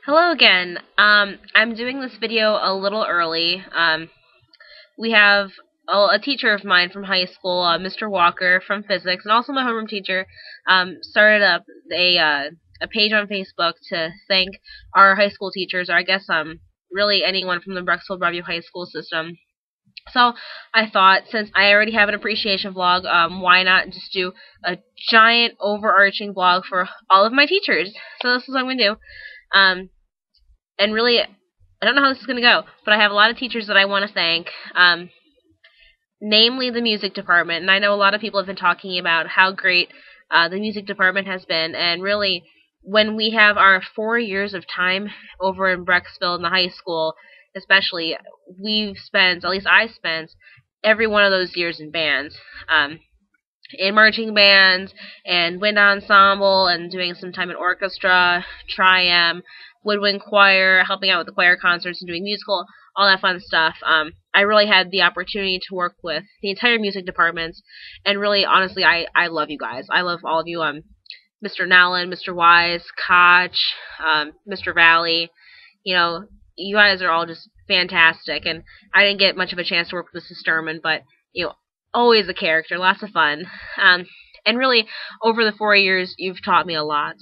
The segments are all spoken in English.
Hello again. I'm doing this video a little early. We have a teacher of mine from high school, Mr. Walker from physics, and also my homeroom teacher, started up a page on Facebook to thank our high school teachers, or I guess really anyone from the Brecksville-Broadview high school system. So I thought, since I already have an appreciation vlog, why not just do a giant overarching vlog for all of my teachers? So this is what I'm going to do. And really, I don't know how this is going to go, but I have a lot of teachers that I want to thank, namely the music department. And I know a lot of people have been talking about how great the music department has been, and really, when we have our 4 years of time over in Brecksville in the high school, especially, we've spent, at least I spent, every one of those years in bands. In marching bands and wind ensemble and doing some time in orchestra, tri-am, woodwind choir, helping out with the choir concerts and doing musical, all that fun stuff. I really had the opportunity to work with the entire music departments, and really, honestly, I love you guys. I love all of you. Mr. Nallen, Mr. Wise, Koch, Mr. Valley, you guys are all just fantastic, and I didn't get much of a chance to work with Mrs. Sturman, but, always a character, lots of fun. And really, over the 4 years, you've taught me a lot.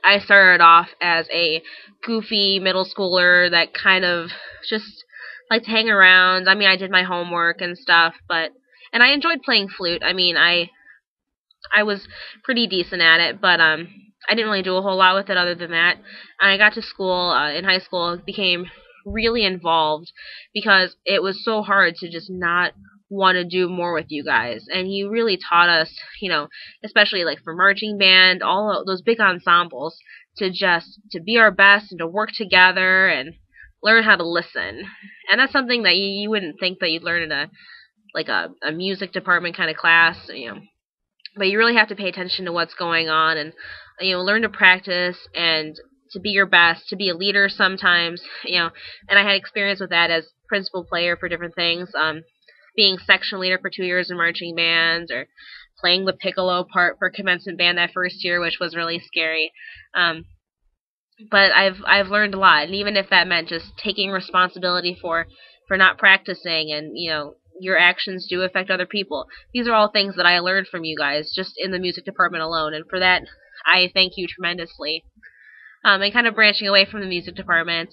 I started off as a goofy middle schooler that kind of just liked to hang around. I mean, I did my homework and stuff, and I enjoyed playing flute. I mean, I was pretty decent at it, but I didn't really do a whole lot with it other than that. I got to school, in high school, became really involved because it was so hard to just not want to do more with you guys, and you really taught us, especially like for marching band, all of those big ensembles, to be our best and to work together and learn how to listen. And that's something that you wouldn't think that you'd learn in a music department kind of class, but you really have to pay attention to what's going on, and learn to practice and to be your best, to be a leader sometimes, and I had experience with that as principal player for different things, being section leader for 2 years in marching bands, or playing the piccolo part for commencement band that first year, which was really scary. But I've learned a lot, and even if that meant just taking responsibility for not practicing, and your actions do affect other people. These are all things that I learned from you guys just in the music department alone, and for that I thank you tremendously. And kind of branching away from the music department,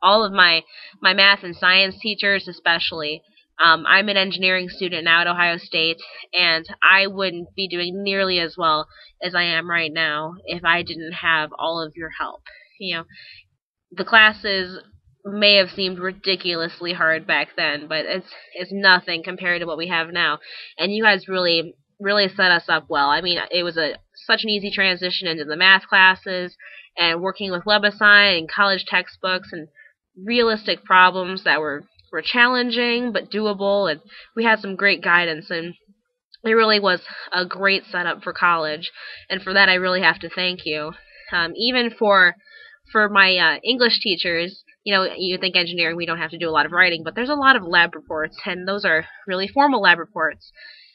all of my math and science teachers especially. I'm an engineering student now at Ohio State, and I wouldn't be doing nearly as well as I am right now if I didn't have all of your help. The classes may have seemed ridiculously hard back then, but it's nothing compared to what we have now. And you guys really set us up well. I mean, it was such an easy transition into the math classes and working with WebAssign and college textbooks and realistic problems that were challenging but doable, and we had some great guidance, and it really was a great setup for college, and for that I really have to thank you. Even for my English teachers, you think engineering we don't have to do a lot of writing, but there's a lot of lab reports, and those are really formal lab reports,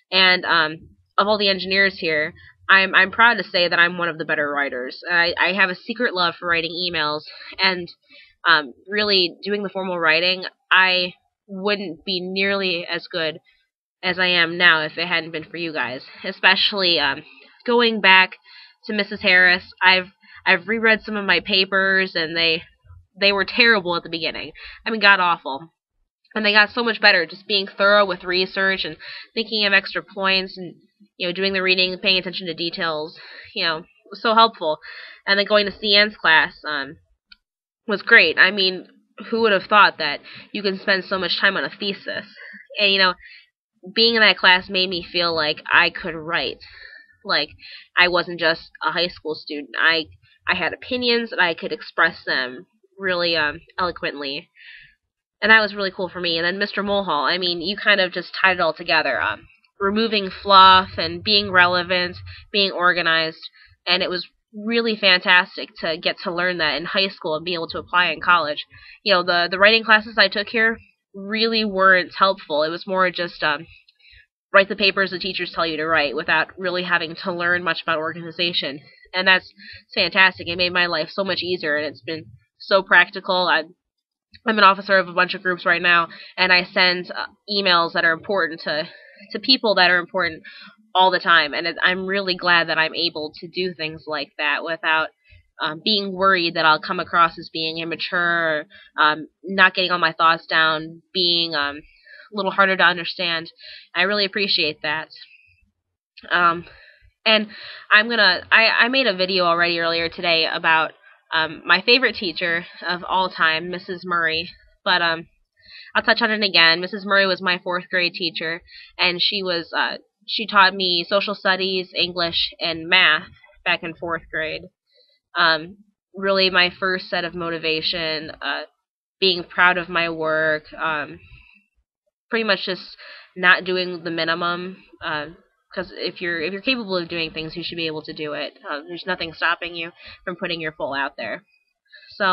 and of all the engineers here, I'm proud to say that I'm one of the better writers. I have a secret love for writing emails, and really doing the formal writing, I wouldn't be nearly as good as I am now if it hadn't been for you guys. Especially going back to Mrs. Harris, I've reread some of my papers, and they were terrible at the beginning. I mean, god awful. And they got so much better, just being thorough with research and thinking of extra points, and doing the reading, paying attention to details. It was so helpful. And then going to CN's class was great. I mean, who would have thought that you can spend so much time on a thesis? And, being in that class made me feel like I could write. Like, I wasn't just a high school student. I had opinions, and I could express them really eloquently. And that was really cool for me. And then Mr. Mulhall, I mean, you kind of just tied it all together. Removing fluff and being relevant, being organized, and it was really fantastic to get to learn that in high school and be able to apply in college. The writing classes I took here really weren't helpful. It was more just write the papers the teachers tell you to write without really having to learn much about organization. and that's fantastic. It made my life so much easier, and it's been so practical. I'm an officer of a bunch of groups right now, and I send emails that are important to people that are important all the time, and I'm really glad that I'm able to do things like that without being worried that I'll come across as being immature, or not getting all my thoughts down, being a little harder to understand. I really appreciate that. Um, and I made a video already earlier today about my favorite teacher of all time, Mrs. Murray, but I'll touch on it again. Mrs. Murray was my 4th grade teacher, and she taught me social studies, English, and math back in 4th grade. Really my first set of motivation, being proud of my work, pretty much just not doing the minimum, because if you're capable of doing things, you should be able to do it. There's nothing stopping you from putting your full out there. So,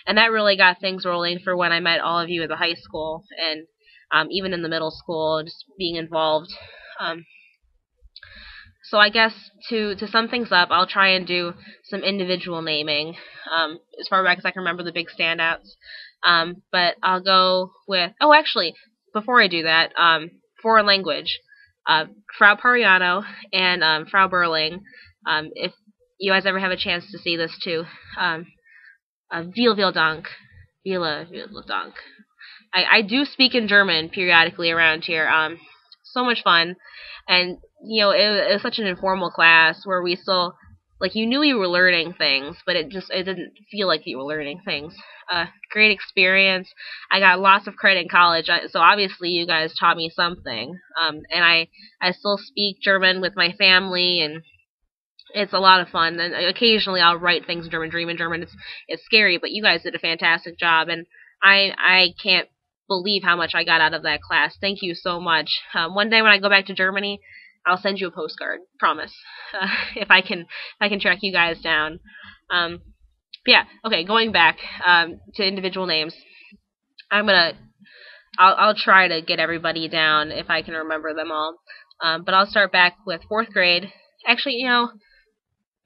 and that really got things rolling for when I met all of you at the high school, and even in the middle school, just being involved. So I guess to sum things up, I'll try and do some individual naming, as far back as I can remember the big standouts. But I'll go with, oh, actually, before I do that, foreign language, Frau Pariano and Frau Berling. If you guys ever have a chance to see this too, vielen Dank, vielen Dank. I do speak in German periodically around here. So much fun, and it was such an informal class where we still, like, you knew you were learning things, but it didn't feel like you were learning things. Great experience. I got lots of credit in college, so obviously you guys taught me something. And I still speak German with my family, and it's a lot of fun. And occasionally I'll write things in German, dream in German. It's scary, but you guys did a fantastic job, and I can't believe how much I got out of that class. Thank you so much. One day when I go back to Germany, I'll send you a postcard. Promise. If I can track you guys down. But yeah. Okay. Going back to individual names. I'll try to get everybody down if I can remember them all. But I'll start back with 4th grade. Actually,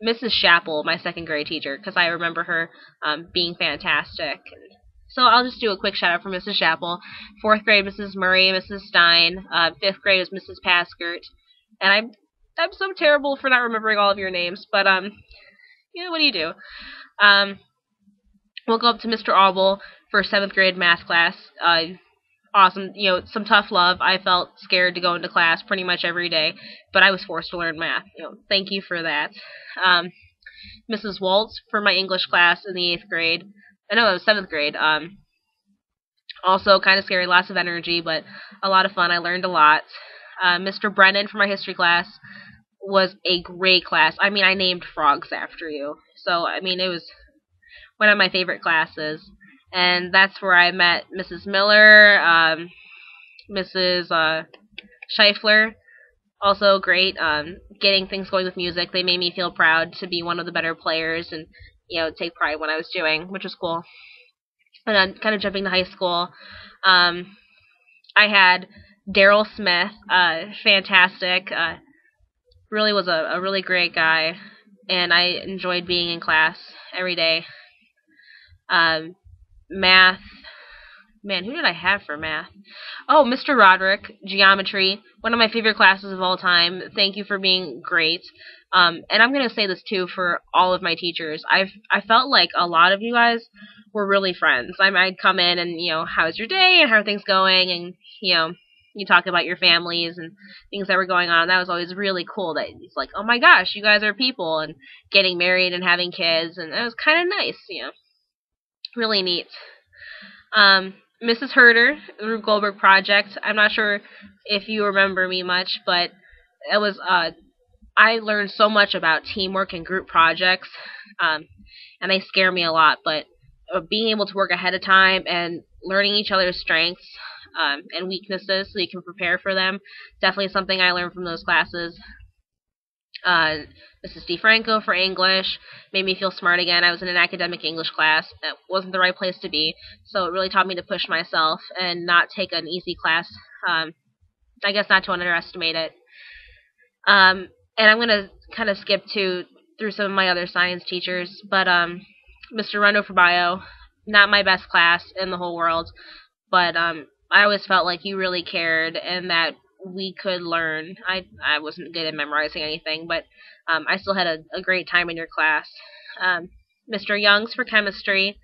Mrs. Chappell, my 2nd grade teacher, because I remember her being fantastic. So I'll just do a quick shout out for Mrs. Chappell. 4th grade, Mrs. Murray, Mrs. Stein. 5th grade is Mrs. Paskert. And I'm so terrible for not remembering all of your names, but what do you do? We'll go up to Mr. Auble for 7th grade math class. Awesome, some tough love. I felt scared to go into class pretty much every day, but I was forced to learn math. Thank you for that. Mrs. Waltz for my English class in the 8th grade. I know it was 7th grade. Also kind of scary, lots of energy, but a lot of fun. I learned a lot. Mr. Brennan for my history class was a great class. I mean, I named frogs after you. So, I mean, it was one of my favorite classes. And that's where I met Mrs. Miller, Mrs. Scheifler. Also great. Getting things going with music. They made me feel proud to be one of the better players and, take pride in what I was doing, which was cool. And then kind of jumping to high school, I had Daryl Smith, fantastic, really was a really great guy, and I enjoyed being in class every day. Math, man, who did I have for math? Oh, Mr. Roderick, geometry, one of my favorite classes of all time. Thank you for being great. And I'm going to say this too for all of my teachers. I felt like a lot of you guys were really friends. I'd come in and, how's your day and how are things going, and, you talk about your families and things that were going on. That was always really cool. That it's like, oh my gosh, you guys are people, and getting married and having kids, and it was kind of nice, really neat. Mrs. Herder, the Rube Goldberg Project. I'm not sure if you remember me much, but it was I learned so much about teamwork and group projects, and they scare me a lot. But being able to work ahead of time and learning each other's strengths and weaknesses so you can prepare for them, definitely something I learned from those classes. Mrs. DeFranco for English made me feel smart again. I was in an academic English class. That wasn't the right place to be, so it really taught me to push myself and not take an easy class. I guess not to underestimate it. And I'm going to kind of skip to through some of my other science teachers. But Mr. Rondo for bio, not my best class in the whole world, but I always felt like you really cared and that we could learn. I wasn't good at memorizing anything, but I still had a great time in your class. Mr. Young's for chemistry,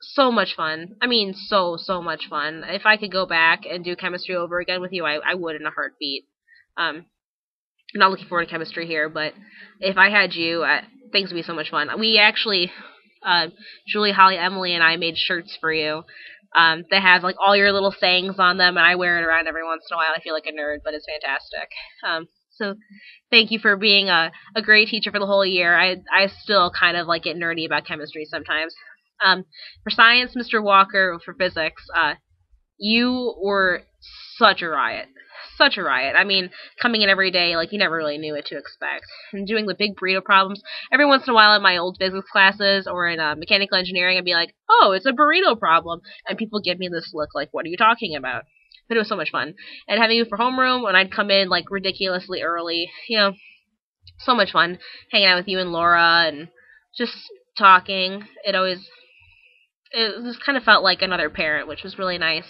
so much fun. I mean, so much fun. If I could go back and do chemistry over again with you, I would in a heartbeat. I'm not looking forward to chemistry here, but if I had you, things would be so much fun. We actually, Julie, Holly, Emily, and I made shirts for you. They have like all your little sayings on them, and I wear it around every once in a while. I feel like a nerd, but it's fantastic. So thank you for being a great teacher for the whole year. I still kind of like get nerdy about chemistry sometimes. For science, Mr. Walker. For physics, you were such a riot. Such a riot. I mean, coming in every day, like, you never really knew what to expect. And doing the big burrito problems, every once in a while in my old physics classes or in mechanical engineering, I'd be like, oh, it's a burrito problem. And people give me this look like, what are you talking about? But it was so much fun. And having you for homeroom, when I'd come in, like, ridiculously early, so much fun hanging out with you and Laura and just talking. It just kind of felt like another parent, which was really nice.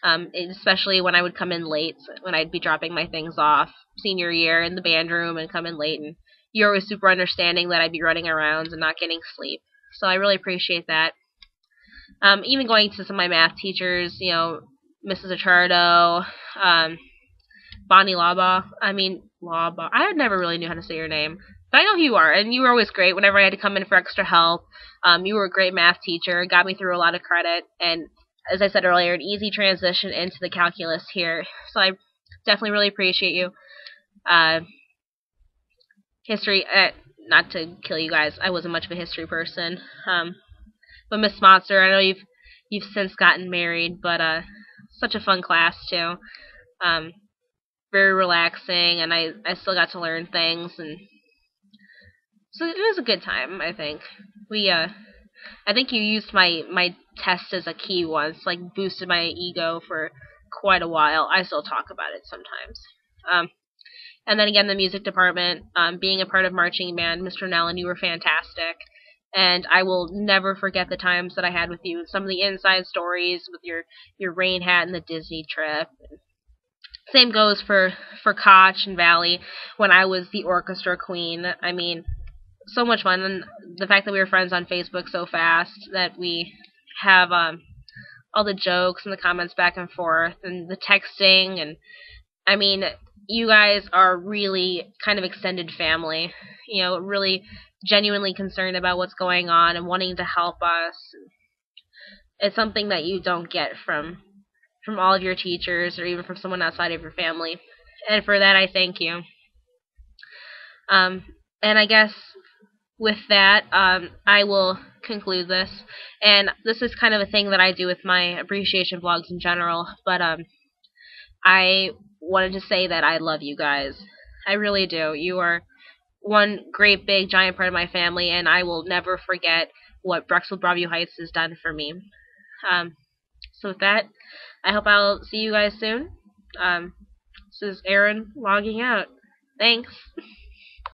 Especially when I would come in late, when I'd be dropping my things off senior year in the band room and come in late, and you're always super understanding that I'd be running around and not getting sleep. So I really appreciate that. Even going to some of my math teachers, Mrs. Achardo, Bonnie Laba. Laba. I never really knew how to say your name, but I know who you are, and you were always great whenever I had to come in for extra help. You were a great math teacher, got me through a lot of credit, and as I said earlier, an easy transition into the calculus here. So I definitely really appreciate you. History, not to kill you guys, I wasn't much of a history person. But Miss Monster, I know you've since gotten married, but such a fun class too. Very relaxing, and I still got to learn things, and so it was a good time. I think I think you used my test as a key once, like boosted my ego for quite a while. I still talk about it sometimes. And then again, the music department, being a part of marching band, Mr. Nellen, you were fantastic. And I will never forget the times that I had with you. Some of the inside stories with your rain hat and the Disney trip. Same goes for Koch and Valley when I was the orchestra queen. I mean, so much fun, and the fact that we were friends on Facebook so fast that we have all the jokes and the comments back and forth and the texting, and I mean, you guys are really kind of extended family, really genuinely concerned about what's going on and wanting to help us. It's something that you don't get from all of your teachers or even from someone outside of your family, and for that I thank you. And I guess with that, I will conclude this. And this is kind of a thing that I do with my appreciation vlogs in general, but I wanted to say that I love you guys. I really do. You are one great, big, giant part of my family, and I will never forget what Brecksville-Broadview Heights has done for me. So with that, I hope I'll see you guys soon. This is Erin logging out. Thanks.